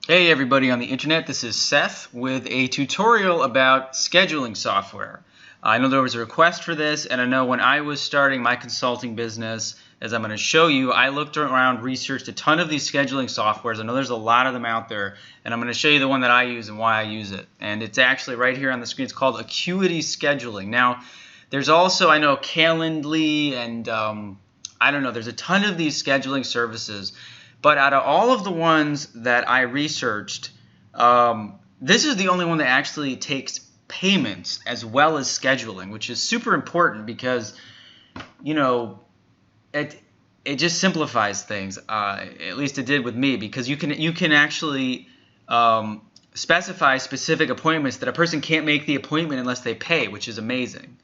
Hey everybody on the internet, this is Seth with a tutorial about scheduling software. I know there was a request for this, and I know when I was starting my consulting business, as I'm going to show you, I looked around, researched a ton of these scheduling softwares. I know there's a lot of them out there, and I'm going to show you the one that I use and why I use it. And it's actually right here on the screen. It's called Acuity Scheduling. Now, there's also, I know, Calendly and I don't know, there's a ton of these scheduling services. But out of all of the ones that I researched, this is the only one that actually takes payments as well as scheduling, which is super important because, you know, it just simplifies things. At least it did with me, because you can actually specify specific appointments that a person can't make the appointment unless they pay, which is amazing.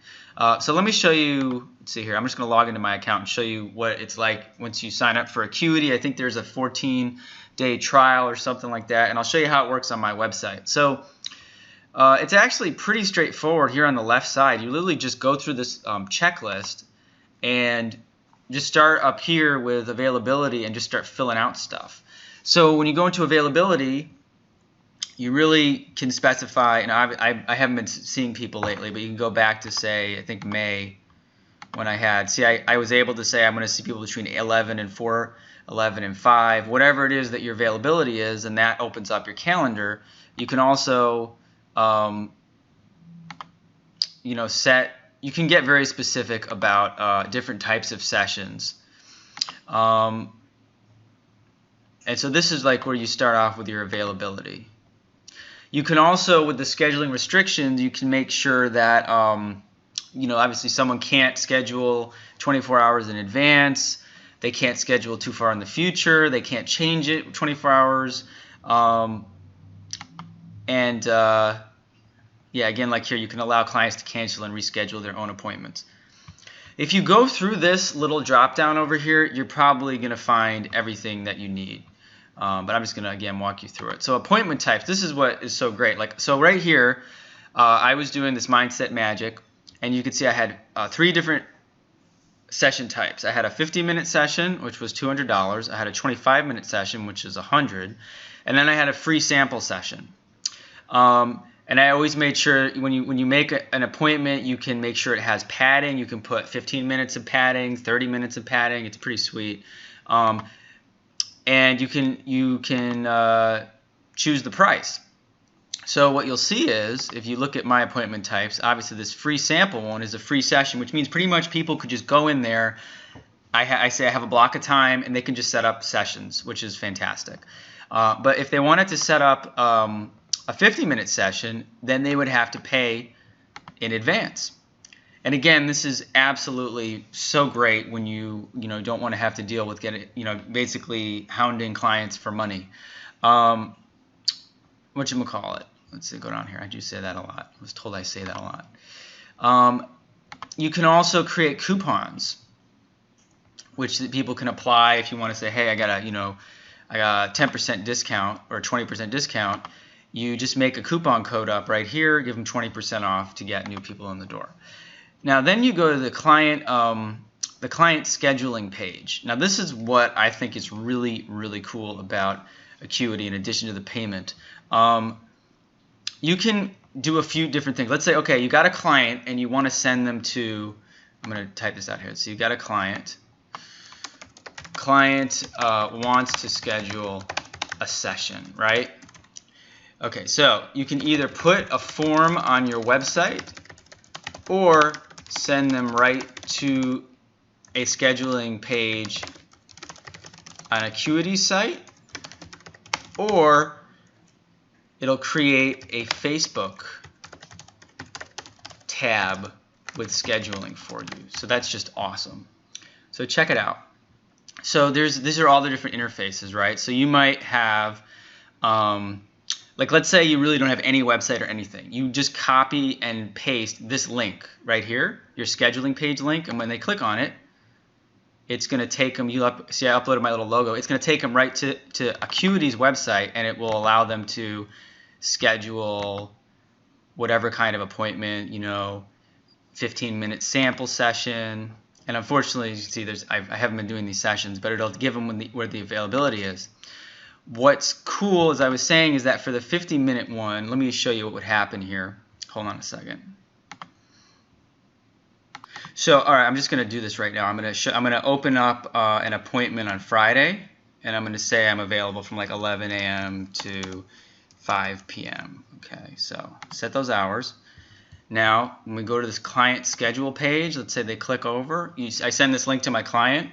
So let me show you. Let's see here. I'm just going to log into my account and show you what it's like once you sign up for Acuity. I think there's a 14-day trial or something like that, and I'll show you how it works on my website. So it's actually pretty straightforward here on the left side. You literally just go through this checklist and just start up here with availability and just start filling out stuff. So when you go into availability, you really can specify, and I haven't been seeing people lately, but you can go back to, say, I think May, when I was able to say I'm going to see people between 11 and 4, 11 and 5, whatever it is that your availability is, and that opens up your calendar. You can also, you can get very specific about different types of sessions. And so this is like where you start off with your availability. You can also, with the scheduling restrictions, you can make sure that, obviously someone can't schedule 24 hours in advance. They can't schedule too far in the future. They can't change it 24 hours. Yeah, again, like here, you can allow clients to cancel and reschedule their own appointments. If you go through this little drop down over here, you're probably going to find everything that you need. But I'm just going to, again, walk you through it. So appointment types, this is what is so great. So right here, I was doing this Mindset Magic, and you can see I had 3 different session types. I had a 50-minute session, which was $200. I had a 25-minute session, which is $100. And then I had a free sample session. And I always made sure when you make an appointment, you can make sure it has padding. You can put 15 minutes of padding, 30 minutes of padding. It's pretty sweet. And you can choose the price. So what you'll see is, if you look at my appointment types, obviously this free sample one is a free session, which means pretty much people could just go in there. I say I have a block of time, and they can just set up sessions, which is fantastic. But if they wanted to set up a 50-minute session, then they would have to pay in advance. And again, this is absolutely so great when you don't want to have to deal with basically hounding clients for money. Whatchamacallit? Let's see, go down here. I do say that a lot. I was told I say that a lot. You can also create coupons, which people can apply if you want to say, hey, I got a 10% discount or a 20% discount. You just make a coupon code up right here, give them 20% off to get new people in the door. Now then you go to the client scheduling page. Now this is what I think is really, really cool about Acuity in addition to the payment. You can do a few different things. Let's say, okay, you got a client and you want to send them to, I'm going to type this out here. So you got a client. Client wants to schedule a session, right? Okay, so you can either put a form on your website or send them right to a scheduling page on Acuity site, or it'll create a Facebook tab with scheduling for you. So that's just awesome. So check it out. So these are all the different interfaces, right? So you might have like, let's say you really don't have any website or anything. You just copy and paste this link right here, your scheduling page link, and when they click on it, it's going to take them, see I uploaded my little logo, it's going to take them right to Acuity's website, and it will allow them to schedule whatever kind of appointment, 15-minute sample session. And unfortunately, you see, I haven't been doing these sessions, but it'll give them where the availability is. what's cool, as I was saying, is that for the 50-minute one, let me show you what would happen here. Hold on a second. So, all right, I'm just going to do this right now. I'm going to open up an appointment on Friday, and I'm going to say I'm available from like 11 a.m. to 5 p.m. Okay, so set those hours. Now, when we go to this client schedule page, let's say they click over. I send this link to my client.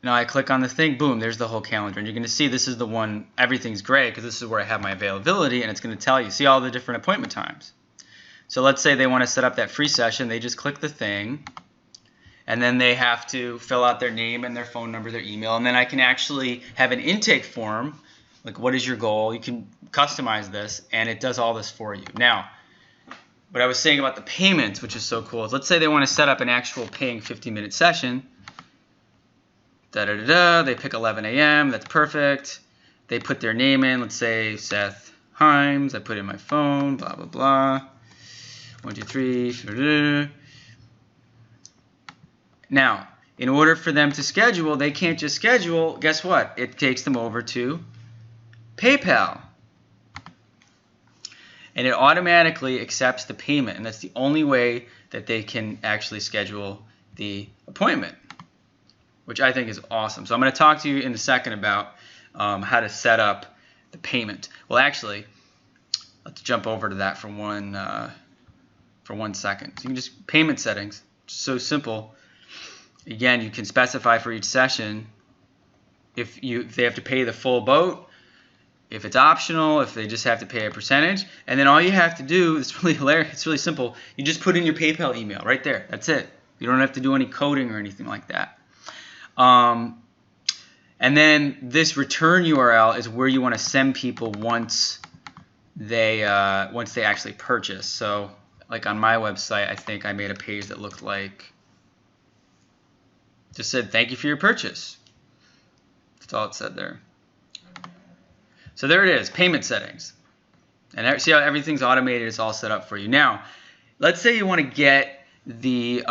Now I click on the thing, boom, there's the whole calendar. And you're going to see this is the one, everything's gray because this is where I have my availability, and it's going to tell you, see all the different appointment times. So let's say they want to set up that free session. They just click the thing, and then they have to fill out their name and their phone number, their email, and then I can actually have an intake form, like what is your goal? You can customize this, and it does all this for you. Now, what I was saying about the payments, which is so cool, is let's say they want to set up an actual paying 50-minute session. They pick 11 a.m. That's perfect. They put their name in. Let's say Seth Himes. I put in my phone. Blah blah blah. 1 2 3. Now, in order for them to schedule, they can't just schedule. Guess what? It takes them over to PayPal, and it automatically accepts the payment. And that's the only way that they can actually schedule the appointment, which I think is awesome. So I'm going to talk to you in a second about how to set up the payment. Well, actually, let's jump over to that for one second. So you can just payment settings, so simple. Again, you can specify for each session if they have to pay the full boat, if it's optional, if they just have to pay a percentage, and then all you have to do, it's really hilarious, it's really simple. You just put in your PayPal email right there. That's it. You don't have to do any coding or anything like that. And then this return URL is where you want to send people once they actually purchase. So like on my website, I think I made a page that looked like, just said thank you for your purchase. That's all it said there. So there it is, payment settings. And see how everything's automated, it's all set up for you. Now, let's say you want to get the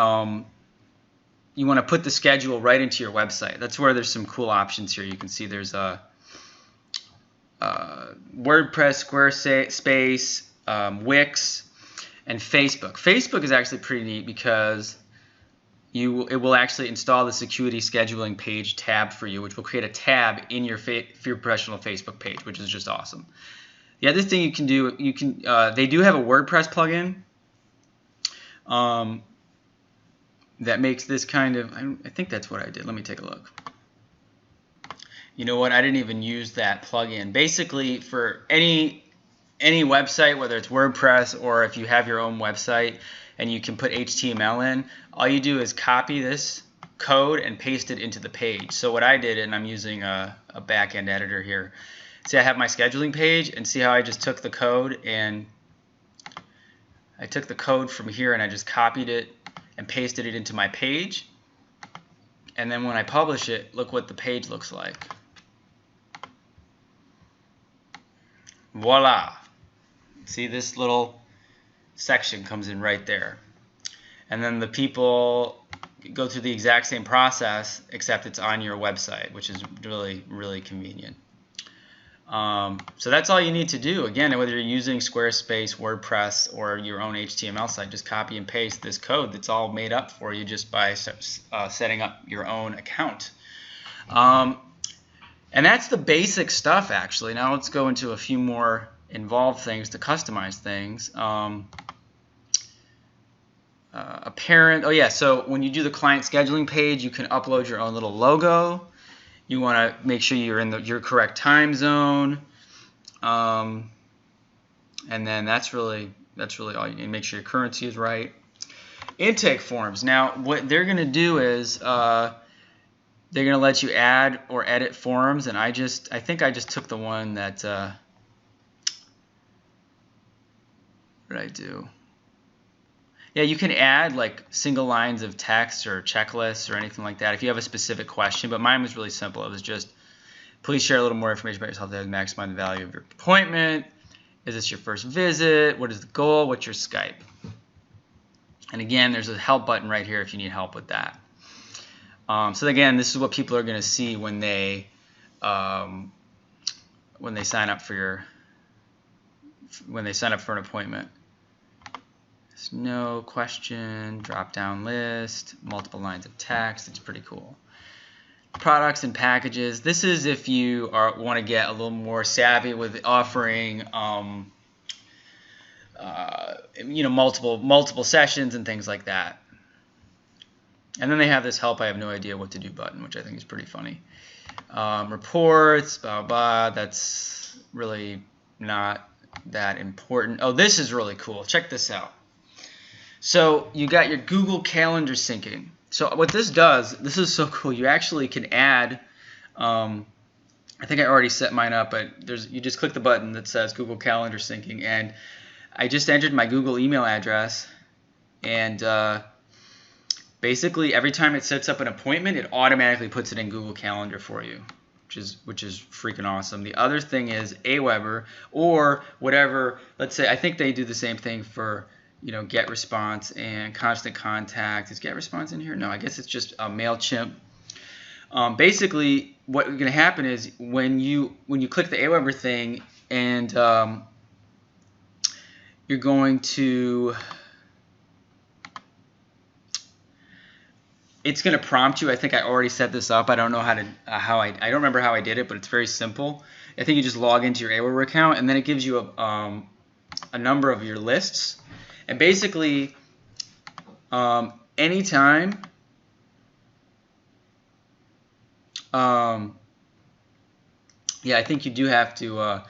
you want to put the schedule right into your website. That's where there's some cool options here. You can see there's a WordPress, Squarespace, Wix, and Facebook. Facebook is actually pretty neat because it will actually install this Acuity scheduling page tab for you, which will create a tab in your professional Facebook page, which is just awesome. The other thing you can do, they do have a WordPress plugin that makes this kind of, I think that's what I did. Let me take a look. You know what? I didn't even use that plugin. Basically, for any website, whether it's WordPress or if you have your own website and you can put HTML in, all you do is copy this code and paste it into the page. So what I did, and I'm using a back-end editor here, see I have my scheduling page, and see how I just took the code and I took the code from here and I just copied it and pasted it into my page, and then when I publish it, look what the page looks like. Voila! See, this little section comes in right there, and then the people go through the exact same process except it's on your website, which is really convenient. So that's all you need to do. Again, whether you're using Squarespace, WordPress, or your own HTML site, just copy and paste this code that's all made up for you just by setting up your own account. And that's the basic stuff, actually. Now let's go into a few more involved things to customize things. Oh yeah, so when you do the client scheduling page, you can upload your own little logo. You want to make sure you're in your correct time zone, and then that's really all you need. Make sure your currency is right. Intake forms. Now, what they're going to do is they're going to let you add or edit forms, and I think I just took the one that what did I do? Yeah, you can add like single lines of text or checklists or anything like that if you have a specific question, but mine was really simple. It was just, please share a little more information about yourself that maximize the value of your appointment. Is this your first visit? What is the goal? What's your Skype? And again, there's a help button right here if you need help with that. So again, this is what people are going to see when they sign up for an appointment. There's no question, drop down list, multiple lines of text. It's pretty cool. Products and packages. This is if you want to get a little more savvy with offering multiple sessions and things like that. And then they have this help I have no idea what to do button, which I think is pretty funny. Reports, blah, blah, that's really not that important. Oh, this is really cool. Check this out. So you got your Google Calendar syncing. So what this does, this is so cool. You actually can add, I think I already set mine up, but you just click the button that says Google Calendar syncing, and I just entered my Google email address, and basically every time it sets up an appointment, it automatically puts it in Google Calendar for you, which is freaking awesome. The other thing is Aweber or whatever. Let's say I think they do the same thing for Get Response and Constant Contact. Is Get Response in here? No, I guess it's just a MailChimp. Basically, what's going to happen is when you click the Aweber thing, and you're going to, it's going to prompt you. I think I already set this up. I don't know how to I don't remember how I did it, but it's very simple. I think you just log into your Aweber account, and then it gives you a number of your lists. And basically, anytime yeah, I think you do have to,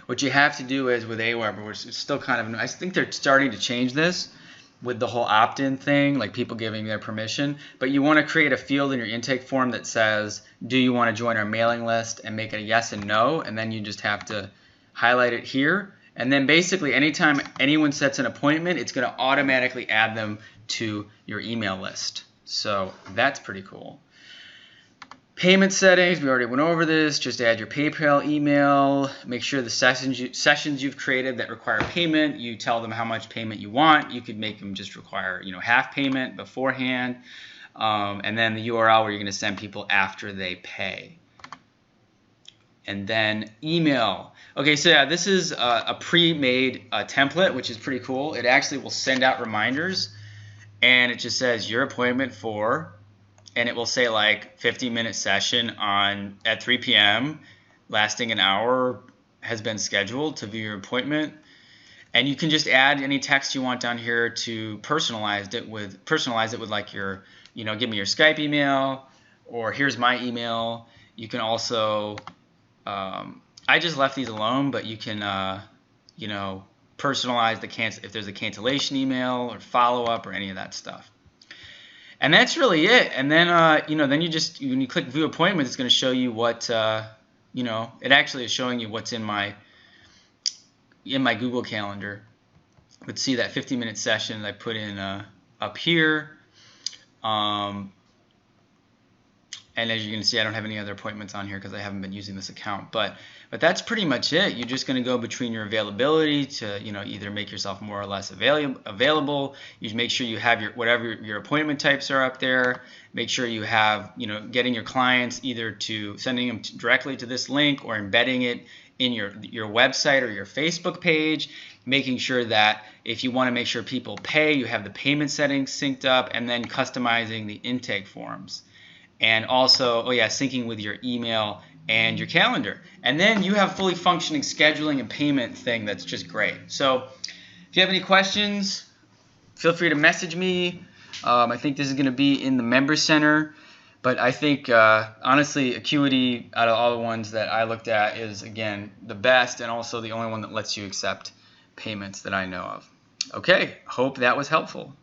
what you have to do is with Aweber, which is still kind of, I think they're starting to change this with the whole opt-in thing, like people giving their permission, but you want to create a field in your intake form that says, do you want to join our mailing list, and make it a yes and no, and then you just have to highlight it here. And then basically anytime anyone sets an appointment, it's going to automatically add them to your email list. So that's pretty cool. Payment settings, we already went over this. Just add your PayPal email. Make sure the sessions you've created that require payment, you tell them how much payment you want. You could make them just require half payment beforehand. And then the URL where you're going to send people after they pay. And then email. Okay, so yeah, this is a pre-made template, which is pretty cool. It actually will send out reminders, and it just says your appointment for, and it will say like 50-minute session at 3 p.m. lasting an hour has been scheduled to view your appointment. And you can just add any text you want down here to personalize it with like your, give me your Skype email, or here's my email. You can also I just left these alone, but you can, personalize if there's a cancellation email or follow-up or any of that stuff. And that's really it. And then, then you just, when you click View Appointment, it's going to show you what, it actually is showing you what's in my Google Calendar. Let's see that 50-minute session that I put in up here. And as you can see, I don't have any other appointments on here because I haven't been using this account. But that's pretty much it. You're just going to go between your availability to either make yourself more or less available. You make sure you have whatever your appointment types are up there. Make sure you have getting your clients either to sending them directly to this link or embedding it in your website or your Facebook page. Making sure that if you want to make sure people pay, you have the payment settings synced up, and then customizing the intake forms. And also, syncing with your email and your calendar. And then you have fully functioning scheduling and payment thing that's just great. So if you have any questions, feel free to message me. I think this is going to be in the Member Center. But I think, honestly, Acuity, out of all the ones that I looked at, is, again, the best, and also the only one that lets you accept payments that I know of. Okay, hope that was helpful.